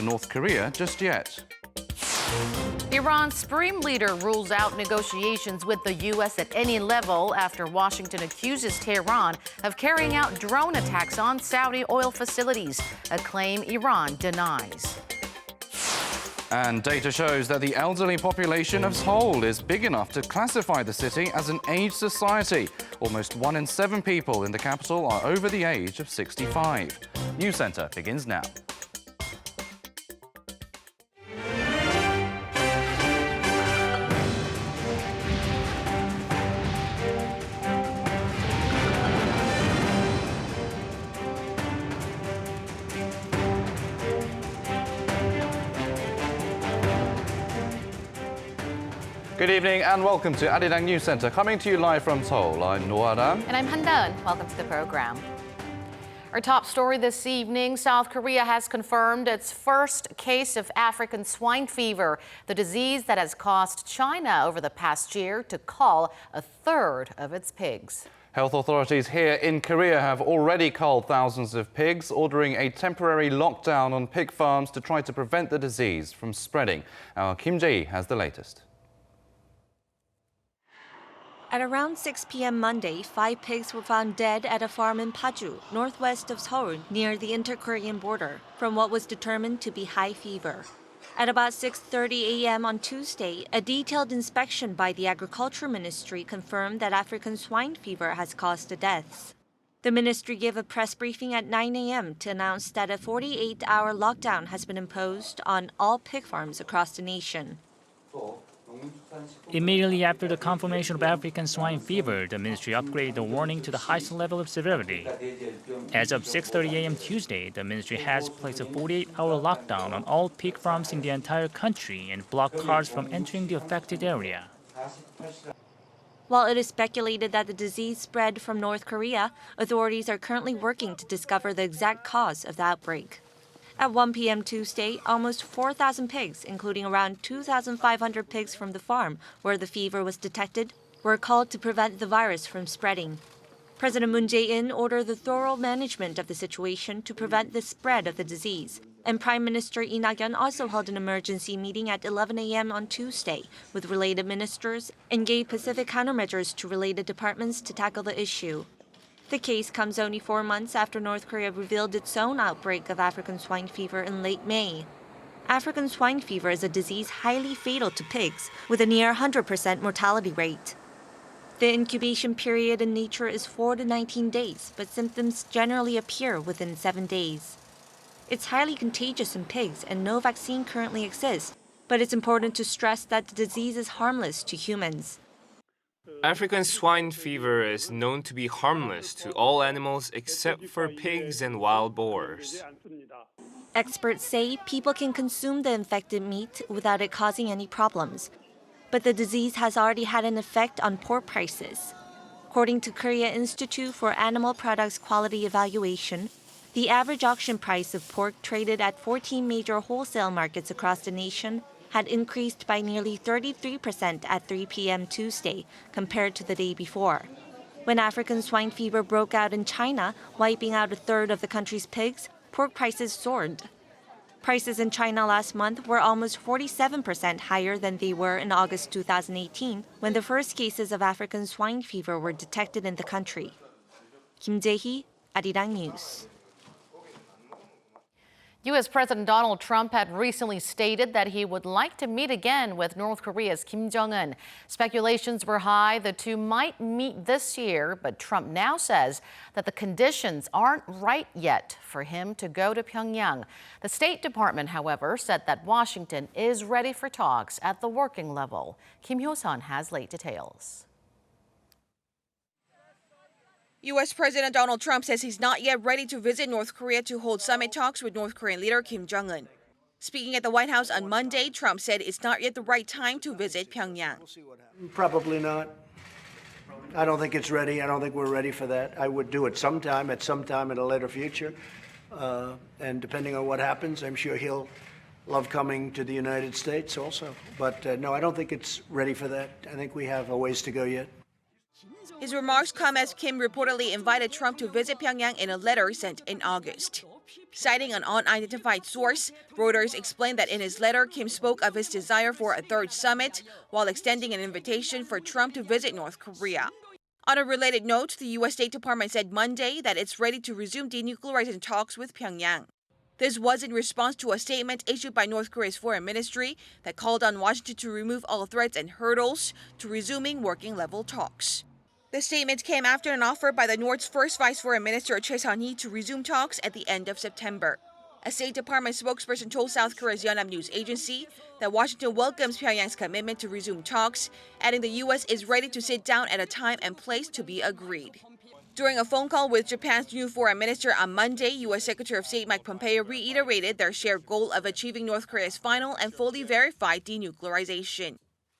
North Korea just yet. Iran's supreme leader rules out negotiations with the U.S. at any level after Washington accuses Tehran of carrying out drone attacks on Saudi oil facilities, a claim Iran denies. And data shows that the elderly population of Seoul is big enough to classify the city as an aged society. Almost 1 in 7 people in the capital are over the age of 65. News Center begins now. Good evening and welcome to ARIRANG NewsCenter, coming to you live from Seoul. I'm Noah. And I'm Han-Daeun. Welcome to the program. Our top story this evening, South Korea has confirmed its first case of African swine fever, the disease that has caused China over the past year to cull a third of its pigs. Health authorities here in Korea have already culled thousands of pigs, ordering a temporary lockdown on pig farms to try to prevent the disease from spreading. Our Kim Jae has the latest. At around 6 p.m. Monday, 5 pigs were found dead at a farm in Paju, northwest of Seoul, near the inter-Korean border, from what was determined to be high fever. At about 6:30 a.m. on Tuesday, a detailed inspection by the Agriculture Ministry confirmed that African swine fever has caused the deaths. The ministry gave a press briefing at 9 a.m. to announce that a 48-hour lockdown has been imposed on all pig farms across the nation. Immediately after the confirmation of African swine fever, the ministry upgraded the warning to the highest level of severity. As of 6:30 a.m. Tuesday, the ministry has placed a 48-hour lockdown on all pig farms in the entire country and blocked cars from entering the affected area. While it is speculated that the disease spread from North Korea, authorities are currently working to discover the exact cause of the outbreak. At 1 p.m. Tuesday, almost 4,000 pigs, including around 2,500 pigs from the farm where the fever was detected, were culled to prevent the virus from spreading. President Moon Jae-in ordered the thorough management of the situation to prevent the spread of the disease. And Prime Minister Lee Na-kyun also held an emergency meeting at 11 a.m. on Tuesday with related ministers and gave specific countermeasures to related departments to tackle the issue. The case comes only 4 months after North Korea revealed its own outbreak of African swine fever in late May. African swine fever is a disease highly fatal to pigs, with a near 100% mortality rate. The incubation period in nature is 4 to 19 days, but symptoms generally appear within 7 days. It's highly contagious in pigs and no vaccine currently exists, but it's important to stress that the disease is harmless to humans. African swine fever is known to be harmless to all animals except for pigs and wild boars. Experts say people can consume the infected meat without it causing any problems. But the disease has already had an effect on pork prices. According to Korea Institute for Animal Products Quality Evaluation, the average auction price of pork traded at 14 major wholesale markets across the nation had increased by nearly 33% at 3 p.m. Tuesday compared to the day before. When African swine fever broke out in China, wiping out a third of the country's pigs, pork prices soared. Prices in China last month were almost 47% higher than they were in August 2018, when the first cases of African swine fever were detected in the country. Kim Jae-hee, ARIRANG News. U.S. President Donald Trump had recently stated that he would like to meet again with North Korea's Kim Jong-un. Speculations were high the two might meet this year, but Trump now says that the conditions aren't right yet for him to go to Pyongyang. The State Department, however, said that Washington is ready for talks at the working level. Kim Hyo-sun has late details. U.S. President Donald Trump says he's not yet ready to visit North Korea to hold summit talks with North Korean leader Kim Jong-un. Speaking at the White House on Monday, Trump said it's not yet the right time to visit Pyongyang. Probably not. I don't think it's ready. I don't think we're ready for that. I would do it sometime, at a later future. And depending on what happens, I'm sure he'll love coming to the United States also. But no, I don't think it's ready for that. I think we have a ways to go yet. His remarks come as Kim reportedly invited Trump to visit Pyongyang in a letter sent in August. Citing an unidentified source, Reuters explained that in his letter, Kim spoke of his desire for a third summit while extending an invitation for Trump to visit North Korea. On a related note, the U.S. State Department said Monday that it's ready to resume denuclearization talks with Pyongyang. This was in response to a statement issued by North Korea's foreign ministry that called on Washington to remove all threats and hurdles to resuming working-level talks. The statement came after an offer by the North's first vice foreign minister, Choi Sun-hee, to resume talks at the end of September. A State Department spokesperson told South Korea's Yonhap News Agency that Washington welcomes Pyongyang's commitment to resume talks, adding the U.S. is ready to sit down at a time and place to be agreed. During a phone call with Japan's new foreign minister on Monday, U.S. Secretary of State Mike Pompeo reiterated their shared goal of achieving North Korea's final and fully verified denuclearization.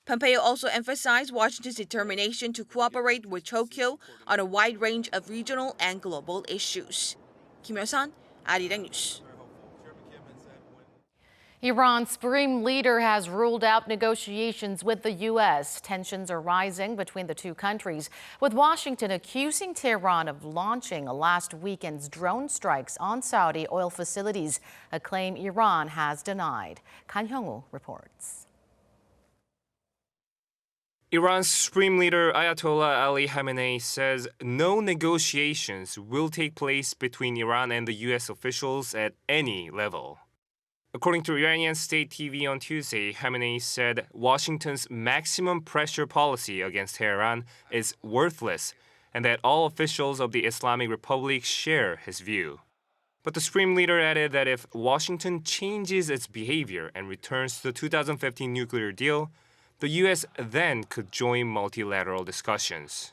Pompeo also emphasized Washington's determination to cooperate with Tokyo on a wide range of regional and global issues. Kim Hyo-sun, ARIRANG News. Iran's supreme leader has ruled out negotiations with the U.S. Tensions are rising between the two countries, with Washington accusing Tehran of launching last weekend's drone strikes on Saudi oil facilities, a claim Iran has denied. Kan Hyung-woo reports. Iran's supreme leader Ayatollah Ali Khamenei says no negotiations will take place between Iran and the U.S. officials at any level. According to Iranian state TV on Tuesday, Khamenei said Washington's maximum pressure policy against Tehran is worthless and that all officials of the Islamic Republic share his view. But the supreme leader added that if Washington changes its behavior and returns to the 2015 nuclear deal, the U.S. then could join multilateral discussions.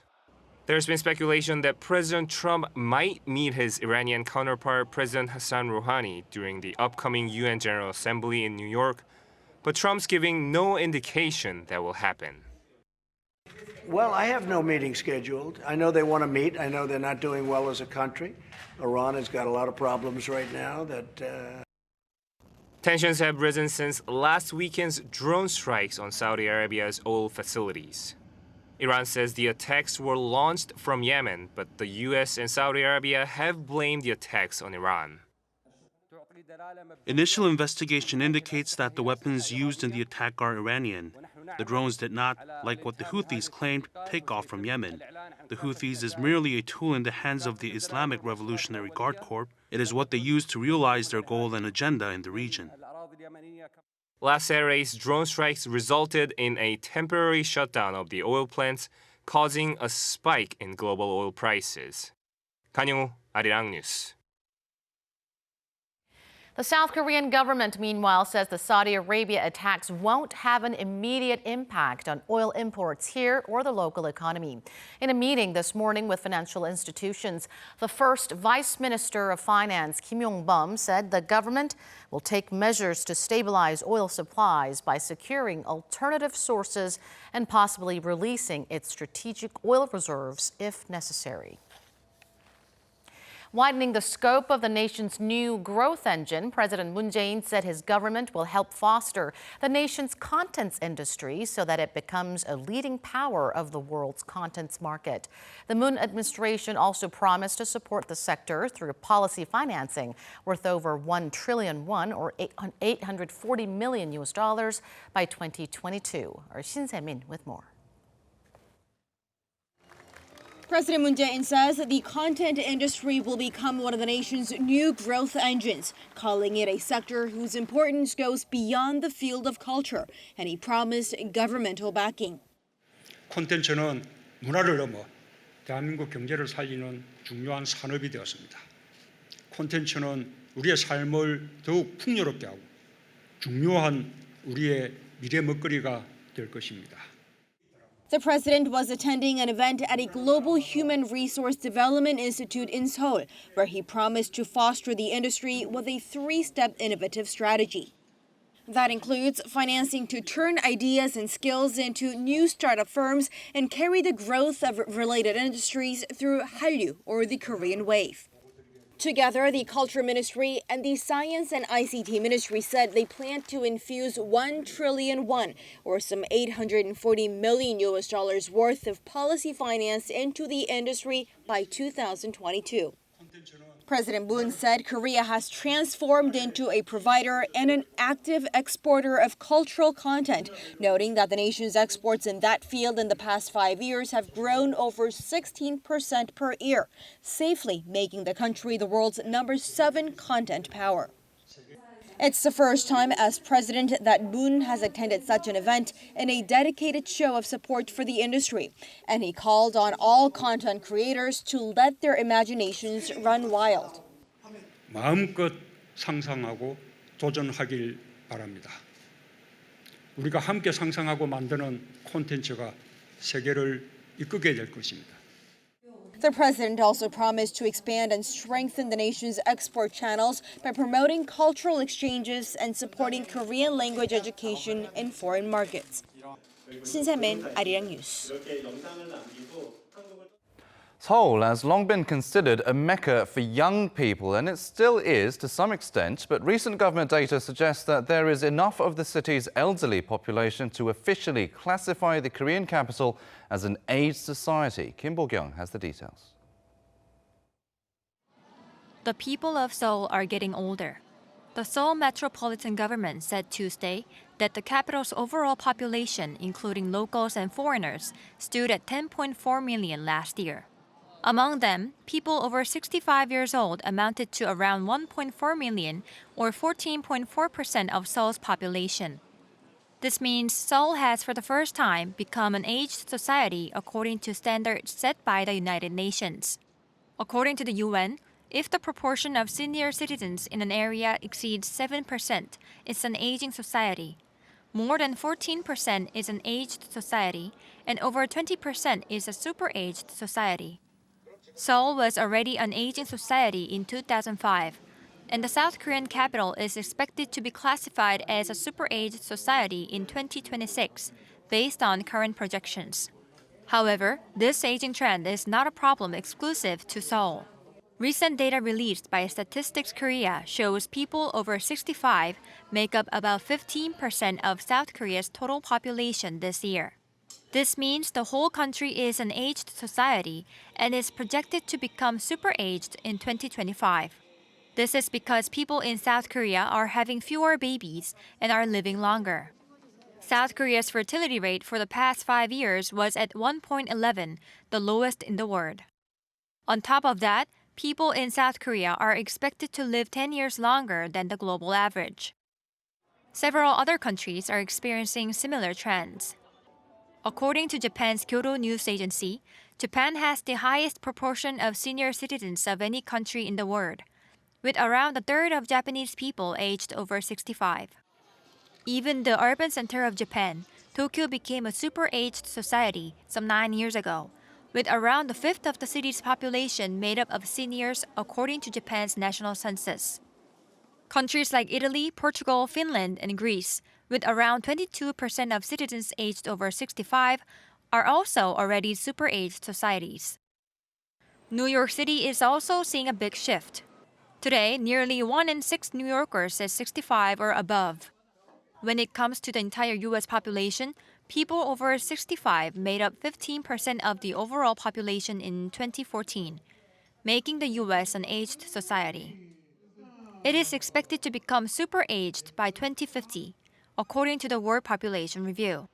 There's been speculation that President Trump might meet his Iranian counterpart, President Hassan Rouhani, during the upcoming UN General Assembly in New York, but Trump's giving no indication that will happen. Well, I have no meeting scheduled. I know they want to meet. I know they're not doing well as a country. Iran has got a lot of problems right now that... Tensions have risen since last weekend's drone strikes on Saudi Arabia's oil facilities. Iran says the attacks were launched from Yemen, but the U.S. and Saudi Arabia have blamed the attacks on Iran. Initial investigation indicates that the weapons used in the attack are Iranian. The drones did not, like what the Houthis claimed, take off from Yemen. The Houthis is merely a tool in the hands of the Islamic Revolutionary Guard Corps. It is what they use to realize their goal and agenda in the region. Last Saturday's drone strikes resulted in a temporary shutdown of the oil plants, causing a spike in global oil prices. Kan Hyung-woo, ARIRANG News. The South Korean government, meanwhile, says the Saudi Arabia attacks won't have an immediate impact on oil imports here or the local economy. In a meeting this morning with financial institutions, the first Vice Minister of Finance, Kim Yong-bum, said the government will take measures to stabilize oil supplies by securing alternative sources and possibly releasing its strategic oil reserves if necessary. Widening the scope of the nation's new growth engine, President Moon Jae-in said his government will help foster the nation's contents industry so that it becomes a leading power of the world's contents market. The Moon administration also promised to support the sector through policy financing worth over 1 trillion won or $840 million by 2022. Our Shin Se-min with more. President Moon Jae-in says the content industry will become one of the nation's new growth engines, calling it a sector whose importance goes beyond the field of culture, and he promised governmental backing. 콘텐츠는 문화를 넘어 대한민국 경제를 살리는 중요한 산업이 되었습니다. 콘텐츠는 우리의 삶을 더욱 풍요롭게 하고 중요한 우리의 미래 먹거리가 될 것입니다. The president was attending an event at a global human resource development institute in Seoul, where he promised to foster the industry with a three-step innovative strategy. That includes financing to turn ideas and skills into new startup firms and carry the growth of related industries through Hallyu, or the Korean Wave. Together, the Culture Ministry and the Science and ICT Ministry said they plan to infuse 1 trillion won, or some $840 million worth of policy finance into the industry by 2022. President Moon said Korea has transformed into a provider and an active exporter of cultural content, noting that the nation's exports in that field in the past 5 years have grown over 16% per year, safely making the country the world's #7 content power. It's the first time as president that Moon has attended such an event in a dedicated show of support for the industry, and he called on all content creators to let their imaginations run wild. 마음껏 상상하고 도전하길 바랍니다. 우리가 함께 상상하고 만드는 콘텐츠가 세계를 이끌게 될 것입니다. The president also promised to expand and strengthen the nation's export channels by promoting cultural exchanges and supporting Korean language education in foreign markets. 신세민, 아리랑 뉴스. Seoul has long been considered a mecca for young people, and it still is to some extent, but recent government data suggests that there is enough of the city's elderly population to officially classify the Korean capital as an aged society. Kim Bo-kyung has the details. The people of Seoul are getting older. The Seoul Metropolitan Government said Tuesday that the capital's overall population, including locals and foreigners, stood at 10.4 million last year. Among them, people over 65 years old amounted to around 1.4 million, or 14.4% of Seoul's population. This means Seoul has for the first time become an aged society according to standards set by the United Nations. According to the UN, if the proportion of senior citizens in an area exceeds 7%, it's an aging society. More than 14% is an aged society, and over 20% is a super-aged society. Seoul was already an aging society in 2005, and the South Korean capital is expected to be classified as a super-aged society in 2026, based on current projections. However, this aging trend is not a problem exclusive to Seoul. Recent data released by Statistics Korea shows people over 65 make up about 15% of South Korea's total population this year. This means the whole country is an aged society and is projected to become super-aged in 2025. This is because people in South Korea are having fewer babies and are living longer. South Korea's fertility rate for the past 5 years was at 1.11, the lowest in the world. On top of that, people in South Korea are expected to live 10 years longer than the global average. Several other countries are experiencing similar trends. According to Japan's Kyodo News Agency, Japan has the highest proportion of senior citizens of any country in the world, with around a third of Japanese people aged over 65. Even the urban center of Japan, Tokyo became a super-aged society some 9 years ago, with around a fifth of the city's population made up of seniors according to Japan's national census. Countries like Italy, Portugal, Finland, and Greece, with around 22% of citizens aged over 65, are also already super-aged societies. New York City is also seeing a big shift. Today, nearly 1 in 6 New Yorkers is 65 or above. When it comes to the entire U.S. population, people over 65 made up 15% of the overall population in 2014, making the U.S. an aged society. It is expected to become super-aged by 2050, according to the World Population Review.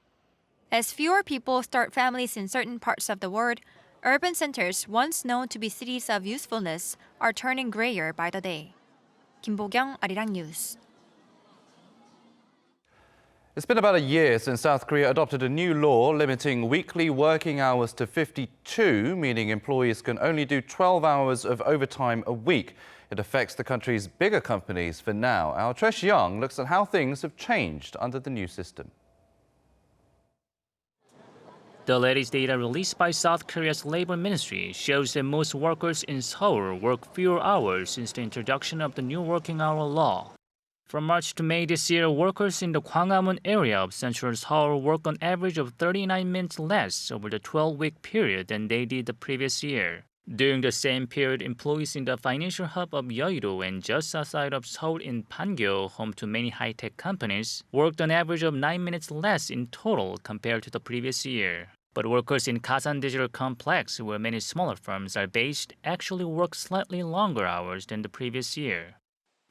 As fewer people start families in certain parts of the world, urban centers once known to be cities of usefulness are turning grayer by the day. Kim Bo-kyung, ARIRANG News. It's been about a year since South Korea adopted a new law limiting weekly working hours to 52, meaning employees can only do 12 hours of overtime a week. It affects the country's bigger companies for now. Our Tresh Young looks at how things have changed under the new system. The latest data released by South Korea's Labor Ministry shows that most workers in Seoul work fewer hours since the introduction of the new working hour law. From March to May this year, workers in the Gwanghwamun area of central Seoul work on average of 39 minutes less over the 12-week period than they did the previous year. During the same period, employees in the financial hub of Yeouido and just outside of Seoul in Pangyo, home to many high-tech companies, worked on average of 9 minutes less in total compared to the previous year. But workers in Kasan Digital Complex, where many smaller firms are based, actually work slightly longer hours than the previous year.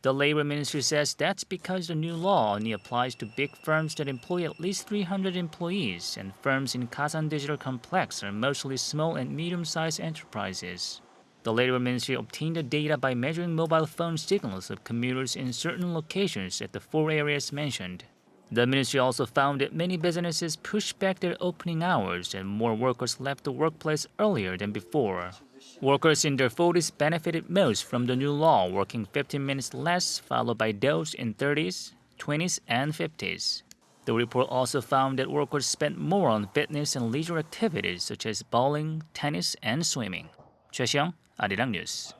The Labor Ministry says that's because the new law only applies to big firms that employ at least 300 employees, and firms in Kasan Digital Complex are mostly small and medium-sized enterprises. The Labor Ministry obtained the data by measuring mobile phone signals of commuters in certain locations at the 4 areas mentioned. The ministry also found that many businesses pushed back their opening hours and more workers left the workplace earlier than before. Workers in their 40s benefited most from the new law, working 15 minutes less, followed by those in 30s, 20s, and 50s. The report also found that workers spent more on fitness and leisure activities such as bowling, tennis, and swimming. 최시영, 아리랑 뉴스.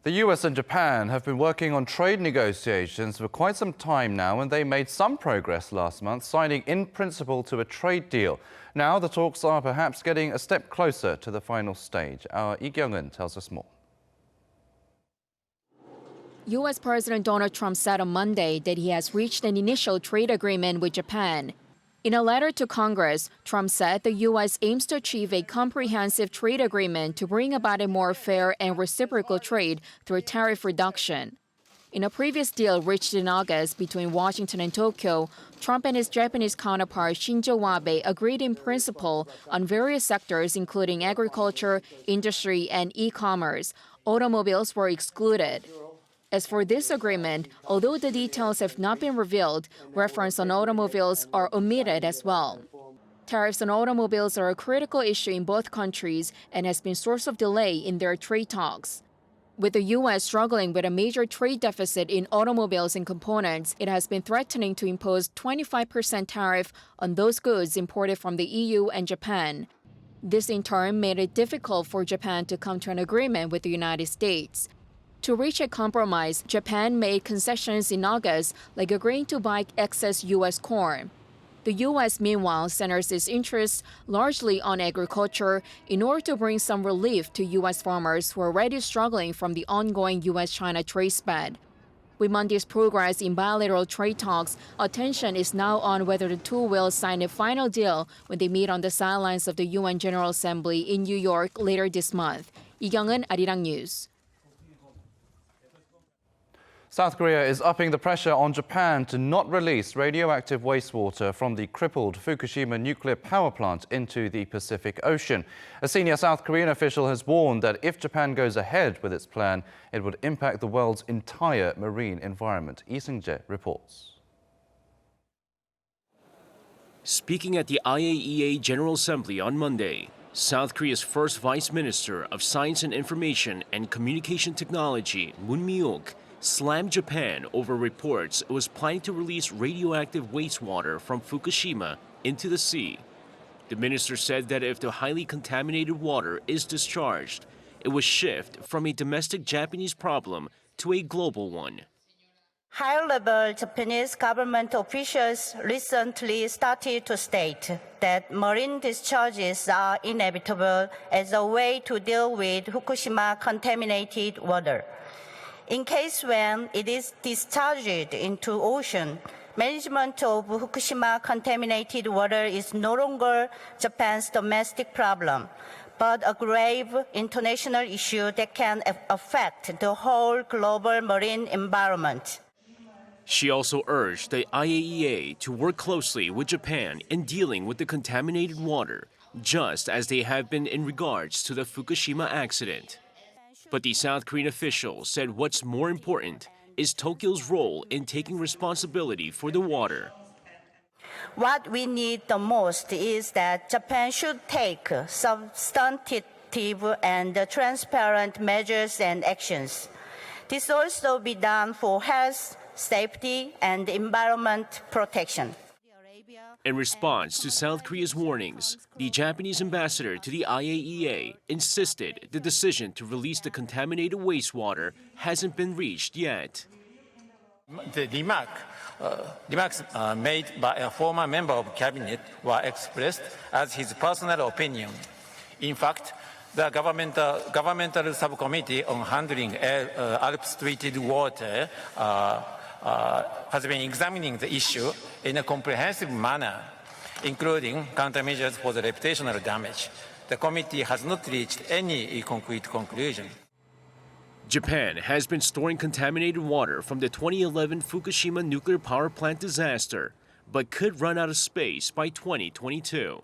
The US and Japan have been working on trade negotiations for quite some time now, and they made some progress last month, signing in principle to a trade deal. Now the talks are perhaps getting a step closer to the final stage. Our Lee Kyung-eun tells us more. U.S. President Donald Trump said on Monday that he has reached an initial trade agreement with Japan. In a letter to Congress, Trump said the U.S. aims to achieve a comprehensive trade agreement to bring about a more fair and reciprocal trade through tariff reduction. In a previous deal reached in August between Washington and Tokyo, Trump and his Japanese counterpart Shinzo Abe agreed in principle on various sectors including agriculture, industry, and e-commerce. Automobiles were excluded. As for this agreement, although the details have not been revealed, reference on automobiles are omitted as well. Tariffs on automobiles are a critical issue in both countries and has been source of delay in their trade talks. With the U.S. struggling with a major trade deficit in automobiles and components, it has been threatening to impose 25% tariff on those goods imported from the EU and Japan. This in turn made it difficult for Japan to come to an agreement with the United States. To reach a compromise, Japan made concessions in August, like agreeing to buy excess U.S. corn. The U.S., meanwhile, centers its interests largely on agriculture in order to bring some relief to U.S. farmers who are already struggling from the ongoing U.S.-China trade spat. With Monday's progress in bilateral trade talks, attention is now on whether the two will sign a final deal when they meet on the sidelines of the UN General Assembly in New York later this month. Lee Kyung-eun, ARIRANG News. South Korea is upping the pressure on Japan to not release radioactive wastewater from the crippled Fukushima nuclear power plant into the Pacific Ocean. A senior South Korean official has warned that if Japan goes ahead with its plan, it would impact the world's entire marine environment. Lee Seung-jae reports. Speaking at the IAEA General Assembly on Monday, South Korea's first Vice Minister of Science and Information and Communication Technology, Moon Mi-ok, slammed Japan over reports it was planning to release radioactive wastewater from Fukushima into the sea. The minister said that if the highly contaminated water is discharged, it would shift from a domestic Japanese problem to a global one. High-level Japanese government officials recently started to state that marine discharges are inevitable as a way to deal with Fukushima contaminated water. In case when it is discharged into ocean, management of Fukushima contaminated water is no longer Japan's domestic problem, but a grave international issue that can affect the whole global marine environment. She also urged the IAEA to work closely with Japan in dealing with the contaminated water, just as they have been in regards to the Fukushima accident. But the South Korean official said what's more important is Tokyo's role in taking responsibility for the water. What we need the most is that Japan should take substantive and transparent measures and actions. This also be done for health, safety, and environment protection. In response to South Korea's warnings, the Japanese ambassador to the IAEA insisted the decision to release the contaminated wastewater hasn't been reached yet. The remarks made by a former member of cabinet were expressed as his personal opinion. In fact, the governmental subcommittee on handling Alps treated water has been examining the issue in a comprehensive manner. including countermeasures for the reputational damage. The committee has not reached any concrete conclusion. Japan has been storing contaminated water from the 2011 Fukushima nuclear power plant disaster, but could run out of space by 2022.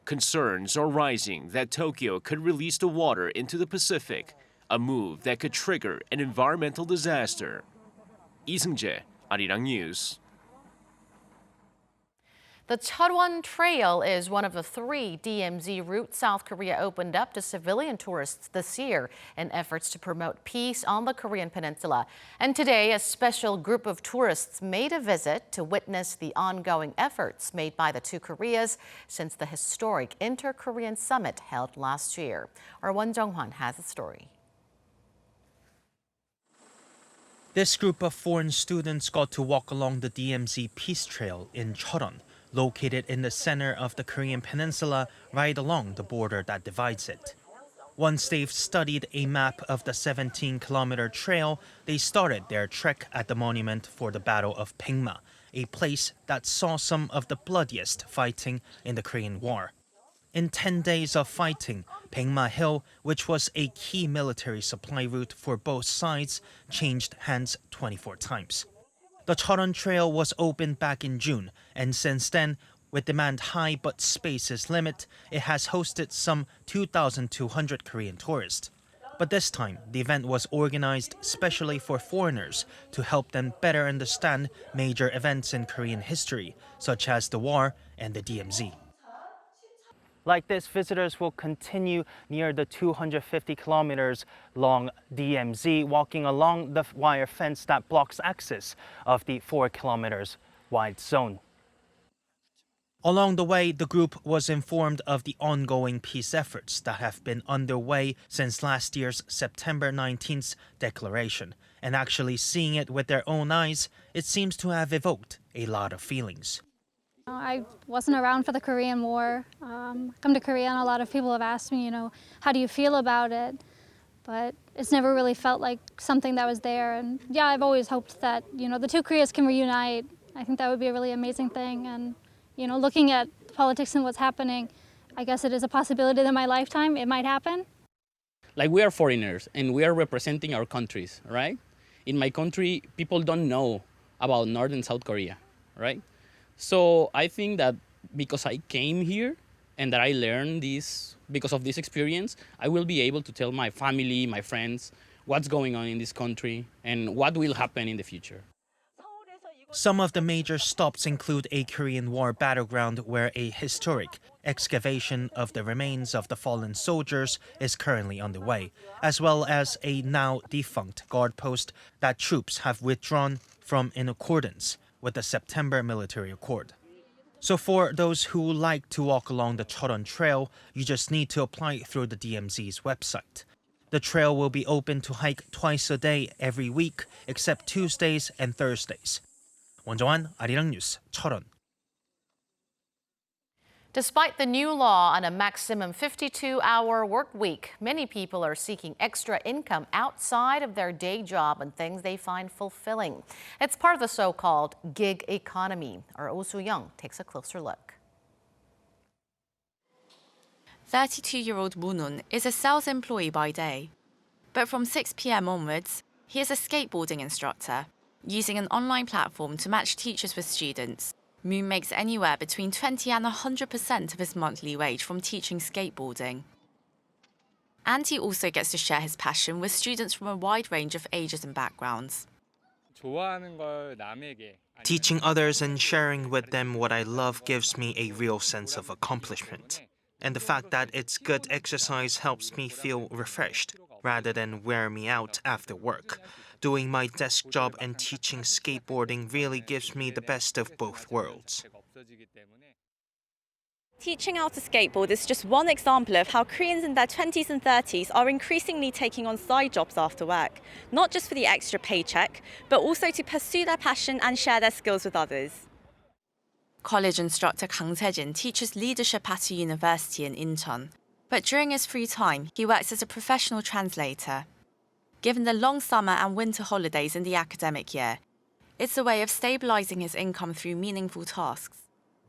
Concerns are rising that Tokyo could release the water into the Pacific, a move that could trigger an environmental disaster. Lee Seung-jae, ARIRANG News. The Cheorwon Trail is one of the 3 DMZ routes South Korea opened up to civilian tourists this year in efforts to promote peace on the Korean peninsula. And today, a special group of tourists made a visit to witness the ongoing efforts made by the 2 Koreas since the historic Inter-Korean Summit held last year. Our Won Jung-hwan has the story. This group of foreign students got to walk along the DMZ Peace Trail in Cheorwon, located in the center of the Korean peninsula right along the border that divides it. Once they've studied a map of the 17-kilometer trail, they started their trek at the monument for the Battle of Pengma, a place that saw some of the bloodiest fighting in the Korean War. In 10 days of fighting, Pengma Hill, which was a key military supply route for both sides, changed hands 24 times. The Chowan Trail was opened back in June, and since then, with demand high but space is limited, it has hosted some 2,200 Korean tourists. But this time, the event was organized specially for foreigners to help them better understand major events in Korean history, such as the war and the DMZ. Like this, visitors will continue near the 250 kilometers long DMZ, walking along the wire fence that blocks access of the 4 kilometers wide zone. Along the way, the group was informed of the ongoing peace efforts that have been underway since last year's September 19th declaration. And actually seeing it with their own eyes, it seems to have evoked a lot of feelings. I wasn't around for the Korean War. Come to Korea and a lot of people have asked me, how do you feel about it? But it's never really felt like something that was there. And yeah, I've always hoped that, the 2 Koreas can reunite. I think that would be a really amazing thing. And, looking at politics and what's happening, I guess it is a possibility that in my lifetime it might happen. Like, we are foreigners and we are representing our countries, right? In my country, people don't know about North and South Korea, right? So I think that because I came here and that I learned this, because of this experience, I will be able to tell my family, my friends, what's going on in this country and what will happen in the future. Some of the major stops include a Korean War battleground where a historic excavation of the remains of the fallen soldiers is currently underway, as well as a now defunct guard post that troops have withdrawn from in accordance with the September Military Accord. So for those who like to walk along the Cheorwon Trail, you just need to apply through the DMZ's website. The trail will be open to hike twice a day every week, except Tuesdays and Thursdays. Won Jung-hwan, ARIRANG News, Cheorwon. Despite the new law on a maximum 52-hour work week, many people are seeking extra income outside of their day job and things they find fulfilling. It's part of the so-called gig economy. Our Oh Soo-young takes a closer look. 32-year-old Moon is a sales employee by day. But from 6 p.m. onwards, he is a skateboarding instructor, using an online platform to match teachers with students. Moon makes anywhere between 20% and 100% of his monthly wage from teaching skateboarding. And he also gets to share his passion with students from a wide range of ages and backgrounds. Teaching others and sharing with them what I love gives me a real sense of accomplishment. And the fact that it's good exercise helps me feel refreshed, rather than wear me out after work. Doing my desk job and teaching skateboarding really gives me the best of both worlds. Teaching how to skateboard is just one example of how Koreans in their 20s and 30s are increasingly taking on side jobs after work, not just for the extra paycheck, but also to pursue their passion and share their skills with others. College instructor Kang Se-jin teaches leadership at a university in Incheon, but during his free time, he works as a professional translator. Given the long summer and winter holidays in the academic year, it's a way of stabilizing his income through meaningful tasks.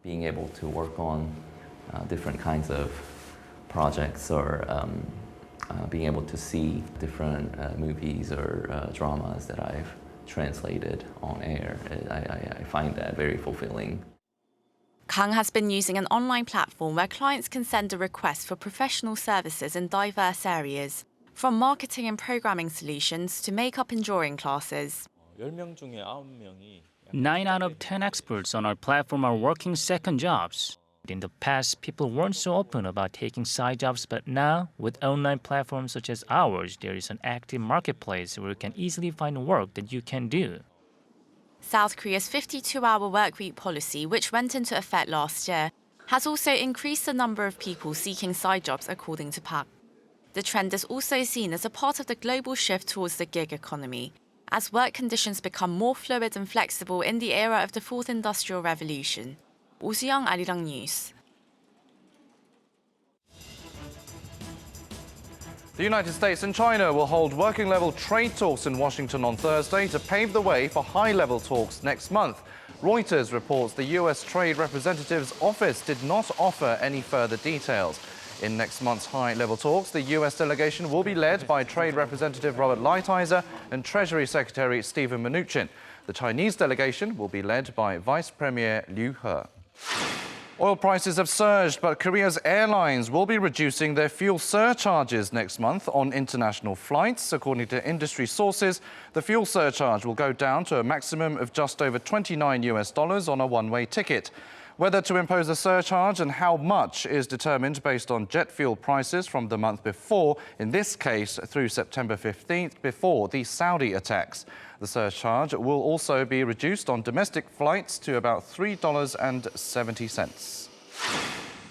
Being able to work on different kinds of projects or being able to see different movies or dramas that I've translated on air, I find that very fulfilling. Kang has been using an online platform where clients can send a request for professional services in diverse areas, from marketing and programming solutions to makeup and drawing classes. 9 out of 10 experts on our platform are working second jobs. In the past, people weren't so open about taking side jobs, but now, with online platforms such as ours, there is an active marketplace where you can easily find work that you can do. South Korea's 52-hour workweek policy, which went into effect last year, has also increased the number of people seeking side jobs, according to Park. The trend is also seen as a part of the global shift towards the gig economy, as work conditions become more fluid and flexible in the era of the Fourth Industrial Revolution. Oh Soo-young, ARIRANG News. The United States and China will hold working-level trade talks in Washington on Thursday to pave the way for high-level talks next month. Reuters reports the U.S. Trade Representative's office did not offer any further details. In next month's high-level talks, the U.S. delegation will be led by Trade Representative Robert Lighthizer and Treasury Secretary Stephen Mnuchin. The Chinese delegation will be led by Vice Premier Liu He. Oil prices have surged, but Korea's airlines will be reducing their fuel surcharges next month on international flights. According to industry sources, the fuel surcharge will go down to a maximum of just over $29 on a one-way ticket. Whether to impose a surcharge and how much is determined based on jet fuel prices from the month before, in this case through September 15th, before the Saudi attacks. The surcharge will also be reduced on domestic flights to about $3.70.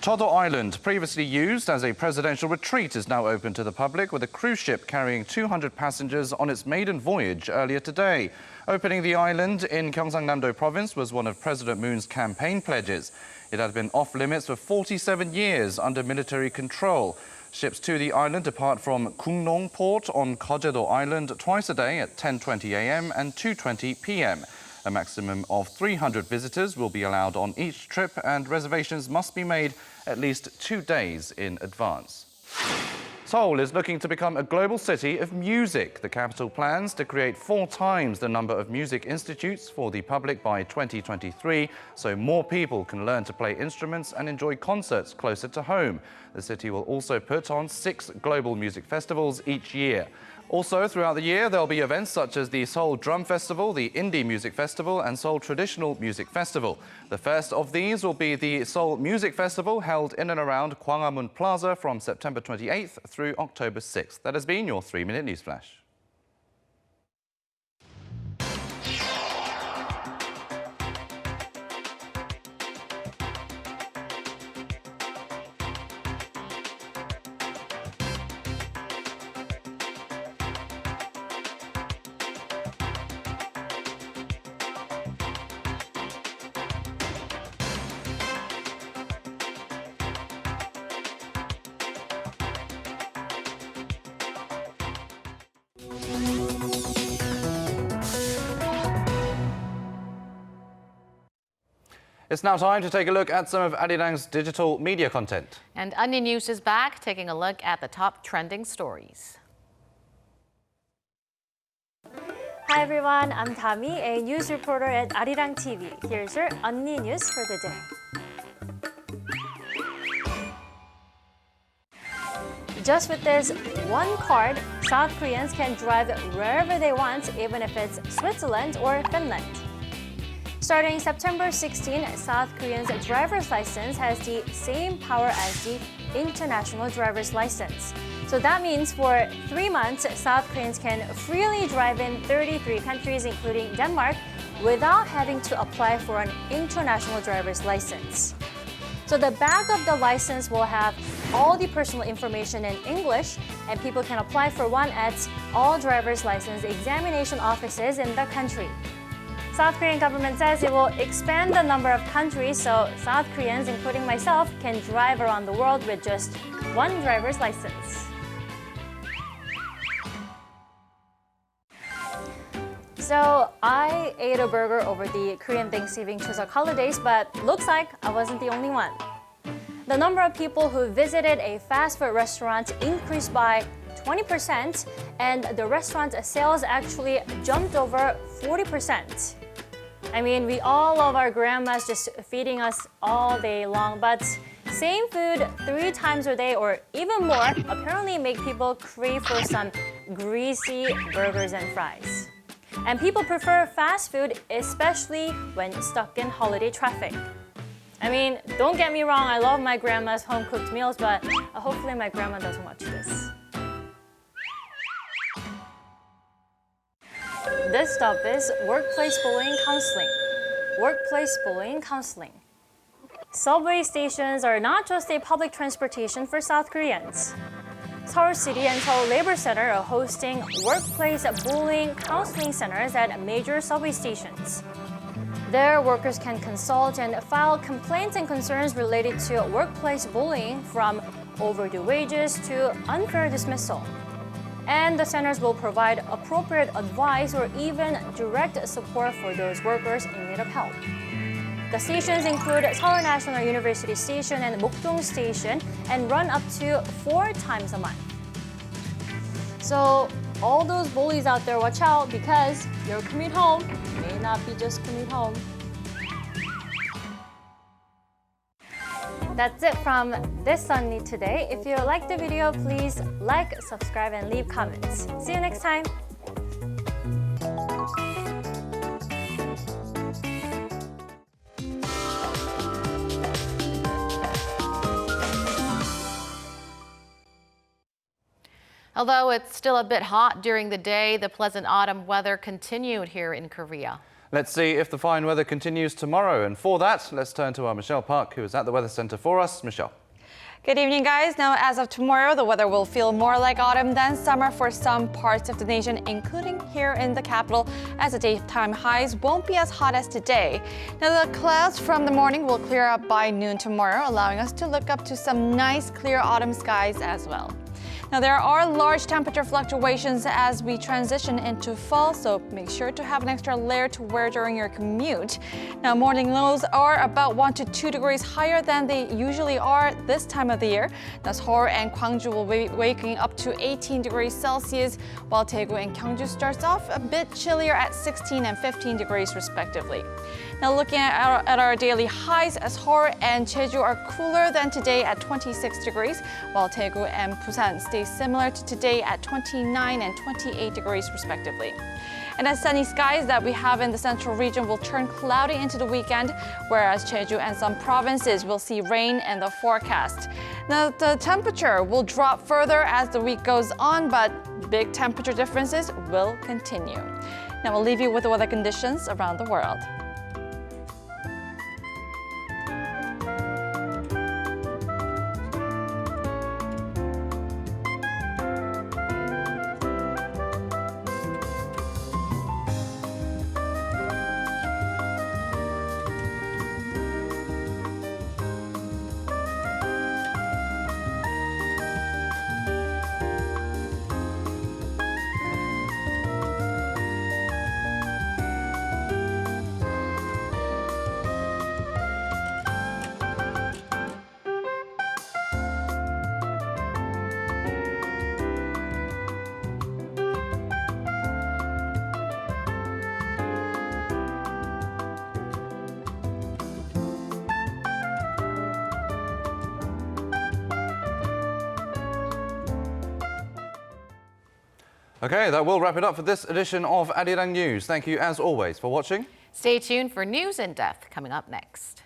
Chodo Island, previously used as a presidential retreat, is now open to the public, with a cruise ship carrying 200 passengers on its maiden voyage earlier today. Opening the island in Gyeongsang-namdo Province was one of President Moon's campaign pledges. It had been off-limits for 47 years under military control. Ships to the island depart from Kungnong Port on Gojedo Island twice a day at 10:20 a.m. and 2:20 p.m. A maximum of 300 visitors will be allowed on each trip, and reservations must be made at least 2 days in advance. Seoul is looking to become a global city of music. The capital plans to create 4 times the number of music institutes for the public by 2023, so more people can learn to play instruments and enjoy concerts closer to home. The city will also put on 6 global music festivals each year. Also, throughout the year, there'll be events such as the Seoul Drum Festival, the Indie Music Festival, and Seoul Traditional Music Festival. The first of these will be the Seoul Music Festival, held in and around Gwanghwamun Plaza from September 28th through October 6th. That has been your 3-minute news flash. It's now time to take a look at some of ARIRANG's digital media content. And Onion News is back, taking a look at the top trending stories. Hi everyone, I'm Tami, a news reporter at ARIRANG TV. Here's your Onion News for the day. Just with this one card, South Koreans can drive wherever they want, even if it's Switzerland or Finland. Starting September 16, South Koreans' driver's license has the same power as the international driver's license. So that means for 3 months, South Koreans can freely drive in 33 countries, including Denmark, without having to apply for an international driver's license. So the back of the license will have all the personal information in English, and people can apply for one at all driver's license examination offices in the country. South Korean government says it will expand the number of countries so South Koreans, including myself, can drive around the world with just one driver's license. So I ate a burger over the Korean Thanksgiving Chuseok holidays, but looks like I wasn't the only one. The number of people who visited a fast food restaurant increased by 20%, and the restaurant sales actually jumped over 40%. I mean, we all love our grandmas just feeding us all day long, but same food 3 times a day or even more apparently make people crave for some greasy burgers and fries. And people prefer fast food, especially when stuck in holiday traffic. I mean, don't get me wrong, I love my grandma's home-cooked meals, but hopefully my grandma doesn't watch this. This stop is workplace bullying counseling. Workplace bullying counseling. Subway stations are not just a public transportation for South Koreans. Seoul City and Seoul Labor Center are hosting workplace bullying counseling centers at major subway stations. There, workers can consult and file complaints and concerns related to workplace bullying, from overdue wages to unfair dismissal. And the centers will provide appropriate advice or even direct support for those workers in need of help. The stations include Seoul National University Station and Mokdong Station and run up to 4 times a month. So all those bullies out there, watch out, because your commute home may not be just commute home. That's it from This Sunny Today. If you liked the video, please like, subscribe, and leave comments. See you next time. Although it's still a bit hot during the day, the pleasant autumn weather continued here in Korea. Let's see if the fine weather continues tomorrow. And for that, let's turn to our Michelle Park, who is at the Weather Center for us. Michelle. Good evening, guys. Now, as of tomorrow, the weather will feel more like autumn than summer for some parts of the nation, including here in the capital, as the daytime highs won't be as hot as today. Now, the clouds from the morning will clear up by noon tomorrow, allowing us to look up to some nice, clear autumn skies as well. Now, there are large temperature fluctuations as we transition into fall, so make sure to have an extra layer to wear during your commute. Now, morning lows are about 1 to 2 degrees higher than they usually are this time of the year. Now, Seoul and Gwangju will be waking up to 18 degrees Celsius, while Daegu and Gyeongju starts off a bit chillier at 16 and 15 degrees respectively. Now, looking at our daily highs, Seoul and Jeju are cooler than today at 26 degrees, while Daegu and Busan stay similar to today at 29 and 28 degrees respectively. And the sunny skies that we have in the central region will turn cloudy into the weekend, whereas Jeju and some provinces will see rain in the forecast. Now, the temperature will drop further as the week goes on, but big temperature differences will continue. Now, we'll leave you with the weather conditions around the world. Okay, that will wrap it up for this edition of ARIRANG News. Thank you, as always, for watching. Stay tuned for news in depth coming up next.